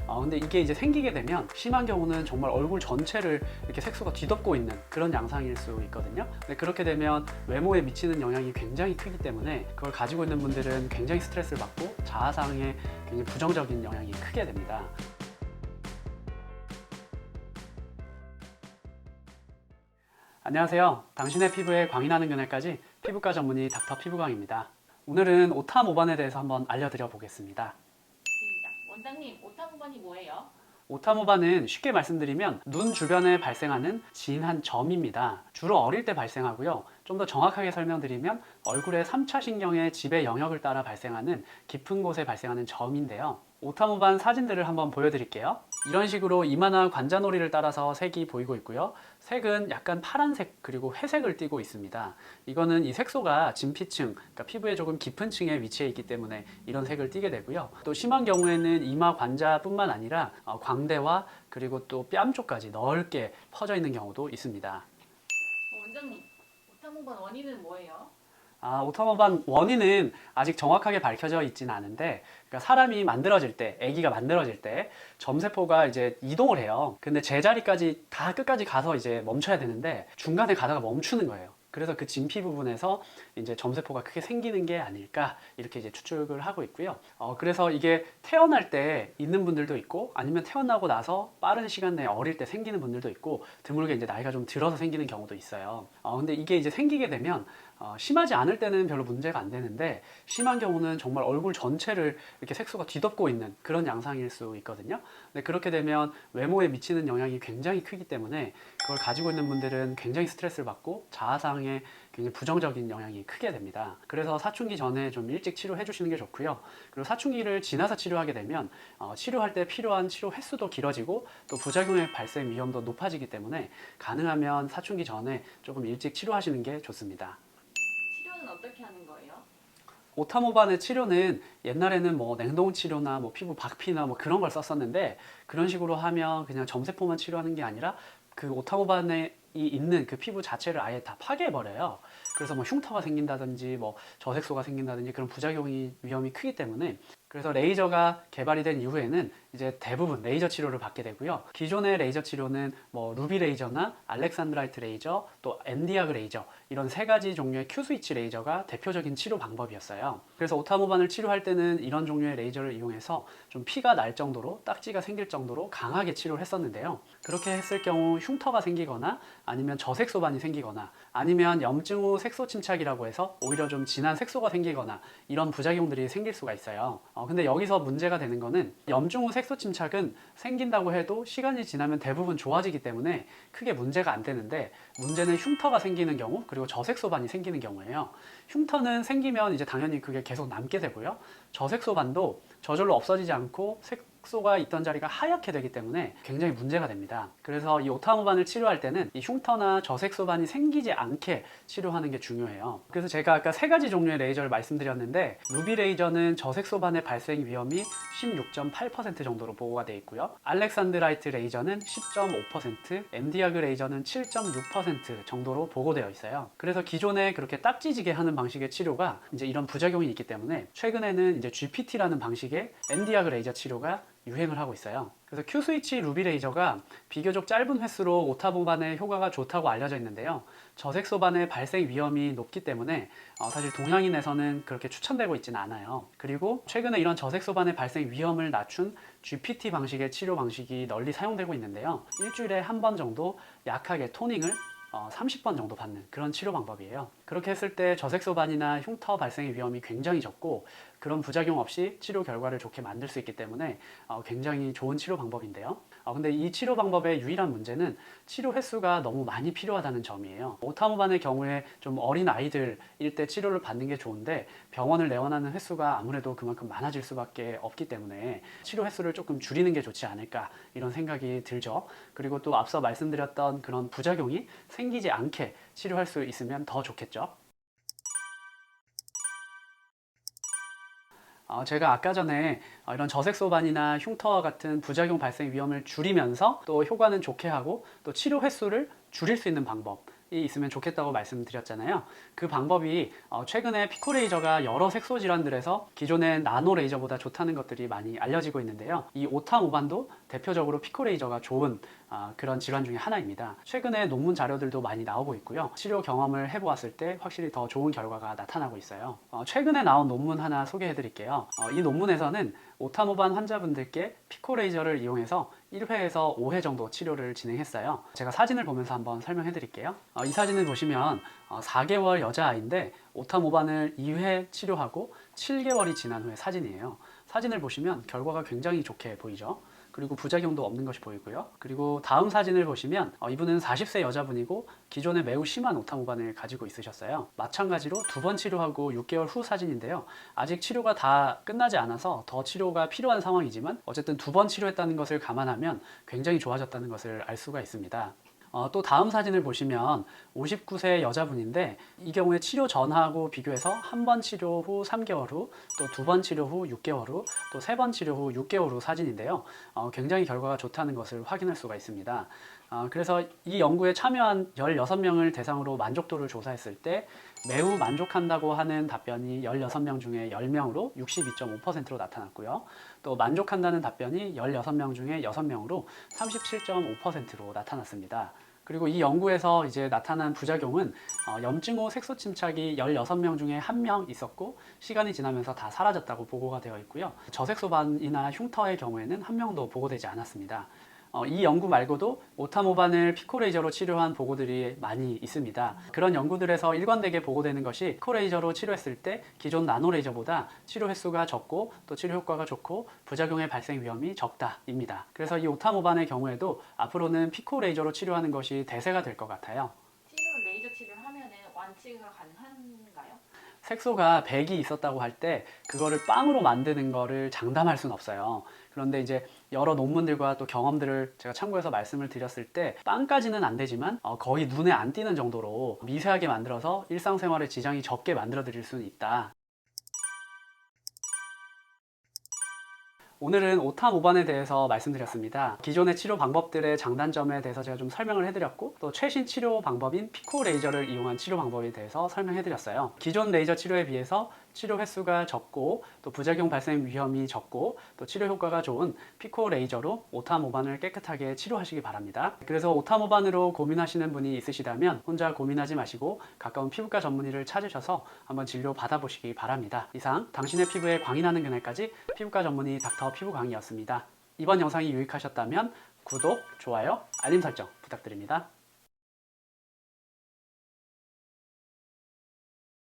근데 이게 이제 생기게 되면 심한 경우는 정말 얼굴 전체를 이렇게 색소가 뒤덮고 있는 그런 양상일 수 있거든요. 근데 그렇게 되면 외모에 미치는 영향이 굉장히 크기 때문에 그걸 가지고 있는 분들은 굉장히 스트레스를 받고 자아상에 굉장히 부정적인 영향이 크게 됩니다. 안녕하세요. 당신의 피부에 광이 나는 그날까지 피부과 전문의 닥터 피부광입니다. 오늘은 오타 모반에 대해서 한번 알려드려 보겠습니다. 원장님, 오타 모반이 뭐예요? 오타 모반은 쉽게 말씀드리면 눈 주변에 발생하는 진한 점입니다. 주로 어릴 때 발생하고요. 좀 더 정확하게 설명드리면 얼굴의 3차 신경의 지배 영역을 따라 발생하는 깊은 곳에 발생하는 점인데요. 오타 모반 사진들을 한번 보여드릴게요. 이런 식으로 이만한 관자놀이를 따라서 색이 보이고 있고요. 색은 약간 파란색 그리고 회색을 띠고 있습니다. 이거는 이 색소가 진피층, 그러니까 피부의 조금 깊은 층에 위치해 있기 때문에 이런 색을 띠게 되고요. 또 심한 경우에는 이마 관자뿐만 아니라 광대와 그리고 또 뺨 쪽까지 넓게 퍼져 있는 경우도 있습니다. 원장님, 오타 모반 원인은 뭐예요? 오타 모반 원인은 아직 정확하게 밝혀져 있지는 않은데, 그러니까 사람이 만들어질 때, 아기가 만들어질 때 점세포가 이제 이동을 해요. 근데 제자리까지 다 끝까지 가서 이제 멈춰야 되는데 중간에 가다가 멈추는 거예요. 그래서 그 진피 부분에서 이제 점세포가 크게 생기는 게 아닐까 이렇게 이제 추측을 하고 있고요. 그래서 이게 태어날 때 있는 분들도 있고 아니면 태어나고 나서 빠른 시간 내에 어릴 때 생기는 분들도 있고 드물게 이제 나이가 좀 들어서 생기는 경우도 있어요. 근데 이게 이제 생기게 되면 심하지 않을 때는 별로 문제가 안 되는데 심한 경우는 정말 얼굴 전체를 이렇게 색소가 뒤덮고 있는 그런 양상일 수 있거든요. 근데 그렇게 되면 외모에 미치는 영향이 굉장히 크기 때문에 그걸 가지고 있는 분들은 굉장히 스트레스를 받고 자아상에 굉장히 부정적인 영향이 크게 됩니다. 그래서 사춘기 전에 좀 일찍 치료해 주시는 게 좋고요. 그리고 사춘기를 지나서 치료하게 되면 치료할 때 필요한 치료 횟수도 길어지고 또 부작용의 발생 위험도 높아지기 때문에 가능하면 사춘기 전에 조금 일찍 치료하시는 게 좋습니다. 치료는 어떻게 하는 거예요? 오타 모반의 치료는 옛날에는 뭐 냉동 치료나 뭐 피부 박피나 뭐 그런 걸 썼었는데 그런 식으로 하면 그냥 점세포만 치료하는 게 아니라 그 오타 모반에 있는 그 피부 자체를 아예 다 파괴해 버려요. 그래서 뭐 흉터가 생긴다든지 뭐 저색소가 생긴다든지 그런 부작용이 위험이 크기 때문에 그래서 레이저가 개발이 된 이후에는 이제 대부분 레이저 치료를 받게 되고요. 기존의 레이저 치료는 뭐 루비 레이저나 알렉산드라이트 레이저, 또 엔디아그 레이저 이런 세 가지 종류의 큐 스위치 레이저가 대표적인 치료 방법이었어요. 그래서 오타 모반을 치료할 때는 이런 종류의 레이저를 이용해서 좀 피가 날 정도로 딱지가 생길 정도로 강하게 치료를 했었는데요. 그렇게 했을 경우 흉터가 생기거나 아니면 저색소반이 생기거나 아니면 염증 후 색소 침착이라고 해서 오히려 좀 진한 색소가 생기거나 이런 부작용들이 생길 수가 있어요. 근데 여기서 문제가 되는 거는 염증 후 색소 침착은 생긴다고 해도 시간이 지나면 대부분 좋아지기 때문에 크게 문제가 안 되는데 문제는 흉터가 생기는 경우 그리고 저색소반이 생기는 경우예요. 흉터는 생기면 이제 당연히 그게 계속 남게 되고요. 저색소반도 저절로 없어지지 않고 색소가 있던 자리가 하얗게 되기 때문에 굉장히 문제가 됩니다. 그래서 이 오타 모반을 치료할 때는 이 흉터나 저색소반이 생기지 않게 치료하는 게 중요해요. 그래서 제가 아까 세 가지 종류의 레이저를 말씀드렸는데 루비 레이저는 저색소반의 발생 위험이 16.8% 정도로 보고가 되어 있고요. 알렉산드라이트 레이저는 10.5%, 엔디아그 레이저는 7.6% 정도로 보고되어 있어요. 그래서 기존에 그렇게 딱지지게 하는 방식의 치료가 이제 이런 부작용이 있기 때문에 최근에는 이제 GPT라는 방식의 엔디아그 레이저 치료가 유행을 하고 있어요. 그래서 큐스위치 루비 레이저가 비교적 짧은 횟수로 오타 모반에 효과가 좋다고 알려져 있는데요. 저색소반의 발생 위험이 높기 때문에 사실 동양인에서는 그렇게 추천되고 있지는 않아요. 그리고 최근에 이런 저색소반의 발생 위험을 낮춘 GPT 방식의 치료 방식이 널리 사용되고 있는데요. 일주일에 한 번 정도 약하게 토닝을 30번 정도 받는 그런 치료 방법이에요. 그렇게 했을 때 저색소반이나 흉터 발생의 위험이 굉장히 적고 그런 부작용 없이 치료 결과를 좋게 만들 수 있기 때문에 굉장히 좋은 치료 방법인데요. 근데 이 치료 방법의 유일한 문제는 치료 횟수가 너무 많이 필요하다는 점이에요. 오타 모반의 경우에 좀 어린 아이들일 때 치료를 받는 게 좋은데 병원을 내원하는 횟수가 아무래도 그만큼 많아질 수밖에 없기 때문에 치료 횟수를 조금 줄이는 게 좋지 않을까 이런 생각이 들죠. 그리고 또 앞서 말씀드렸던 그런 부작용이 생기지 않게 치료할 수 있으면 더 좋겠죠. 제가 아까 전에 이런 저색소반이나 흉터와 같은 부작용 발생 위험을 줄이면서 또 효과는 좋게 하고 또 치료 횟수를 줄일 수 있는 방법 있으면 좋겠다고 말씀드렸잖아요. 그 방법이 최근에 피코레이저가 여러 색소 질환들에서 기존의 나노 레이저보다 좋다는 것들이 많이 알려지고 있는데요. 이 오타모반도 대표적으로 피코레이저가 좋은 그런 질환 중에 하나입니다. 최근에 논문 자료들도 많이 나오고 있고요. 치료 경험을 해보았을 때 확실히 더 좋은 결과가 나타나고 있어요. 최근에 나온 논문 하나 소개해 드릴게요. 이 논문에서는 오타모반 환자분들께 피코레이저를 이용해서 1회에서 5회 정도 치료를 진행했어요. 제가 사진을 보면서 한번 설명해 드릴게요. 이 사진을 보시면 4개월 여자아이인데 오타모반을 2회 치료하고 7개월이 지난 후의 사진이에요. 사진을 보시면 결과가 굉장히 좋게 보이죠. 그리고 부작용도 없는 것이 보이고요. 그리고 다음 사진을 보시면 이분은 40세 여자분이고 기존에 매우 심한 오타모반을 가지고 있으셨어요. 마찬가지로 2번 치료하고 6개월 후 사진인데요. 아직 치료가 다 끝나지 않아서 더 치료가 필요한 상황이지만 어쨌든 2번 치료했다는 것을 감안하면 굉장히 좋아졌다는 것을 알 수가 있습니다. 또 다음 사진을 보시면 59세 여자분인데 이 경우에 치료 전하고 비교해서 한 번 치료 후 3개월 후, 또 2번 치료 후 6개월 후, 또 3번 치료 후 6개월 후 사진인데요. 굉장히 결과가 좋다는 것을 확인할 수가 있습니다. 그래서 이 연구에 참여한 16명을 대상으로 만족도를 조사했을 때 매우 만족한다고 하는 답변이 16명 중에 10명으로 62.5%로 나타났고요. 또 만족한다는 답변이 16명 중에 6명으로 37.5%로 나타났습니다. 그리고 이 연구에서 이제 나타난 부작용은 염증 후 색소 침착이 16명 중에 1명 있었고 시간이 지나면서 다 사라졌다고 보고가 되어 있고요. 저색소반이나 흉터의 경우에는 1명도 보고되지 않았습니다. 이 연구 말고도 오타모반을 피코레이저로 치료한 보고들이 많이 있습니다. 그런 연구들에서 일관되게 보고되는 것이 피코레이저로 치료했을 때 기존 나노레이저보다 치료 횟수가 적고 또 치료 효과가 좋고 부작용의 발생 위험이 적다입니다. 그래서 이 오타모반의 경우에도 앞으로는 피코레이저로 치료하는 것이 대세가 될 것 같아요. 레이저 치료를 하면은 완치가 가능한가요? 색소가 100이 있었다고 할 때 그거를 빵으로 만드는 거를 장담할 수는 없어요. 그런데 이제 여러 논문들과 또 경험들을 제가 참고해서 말씀을 드렸을 때 빵까지는 안 되지만 거의 눈에 안 띄는 정도로 미세하게 만들어서 일상생활에 지장이 적게 만들어 드릴 수는 있다. 오늘은 오타모반에 대해서 말씀드렸습니다. 기존의 치료 방법들의 장단점에 대해서 제가 좀 설명을 해드렸고 또 최신 치료 방법인 피코 레이저를 이용한 치료 방법에 대해서 설명해드렸어요. 기존 레이저 치료에 비해서 치료 횟수가 적고 또 부작용 발생 위험이 적고 또 치료 효과가 좋은 피코 레이저로 오타모반을 깨끗하게 치료하시기 바랍니다. 그래서 오타모반으로 고민하시는 분이 있으시다면 혼자 고민하지 마시고 가까운 피부과 전문의를 찾으셔서 한번 진료 받아보시기 바랍니다. 이상 당신의 피부에 광이 나는 그날까지 피부과 전문의 닥터 피부광이었습니다. 이번 영상이 유익하셨다면 구독, 좋아요, 알림 설정 부탁드립니다.